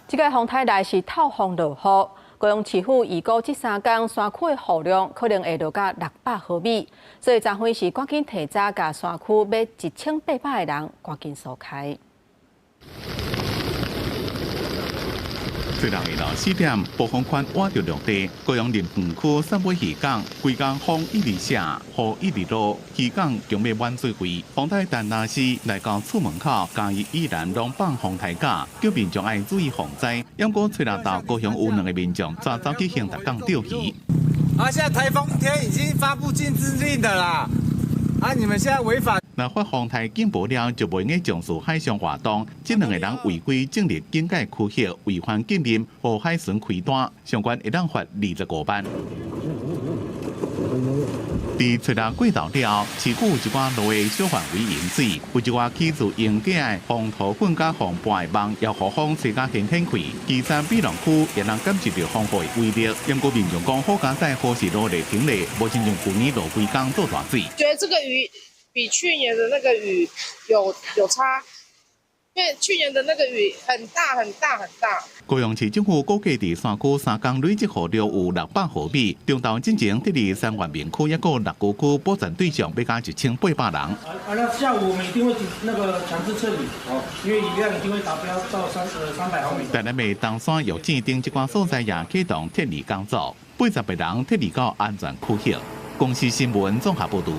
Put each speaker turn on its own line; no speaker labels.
这个风台内是透风落雨，高雄市府预估这3天山区的雨量可能会落到600毫米，所以昨昏是赶紧提早甲山区要1800个人赶紧疏开。
虽然下昼4点，暴风圈挖着陆地，高雄林园区三尾渔港规港风一直下，雨一直落，渔港将要满水位。风台陈老师来到厝门口，嘉义依然拢放风台架，叫民众爱注意防灾。央过吹落到高雄有2个民众早早去兴达港钓鱼。
现在台风天已经发布禁止令的啦，你们现在违反。
若发风台警报了，就袂用从事海上活动。这2个人违规进入警戒区域，违反禁令，和海巡开单，相关会当罚25万。伫吹落过头了，市区有一寡路的小范围淹水，有一寡起自用假的防土粉甲防拌的网，要互风吹甲天天开。基山美容区也能感受到风雨的威力。因过民众讲，好加在何时落嚟停嘞，无亲像去年落几工做大水。
觉得这个雨。 比去年的那个雨有差，因为去年的那个雨很大。
高雄市政府估计伫山区3天累积雨量有600毫米，中昼进前伫离3万民区一个6股区保全对象要加1800人。
那下午我们一定会那个强制撤离，因为雨量一定会达标到300毫米。
台南的东山药井等一寡所在也启动撤离工作，80个人撤离到安全区域。公司新闻综合报道。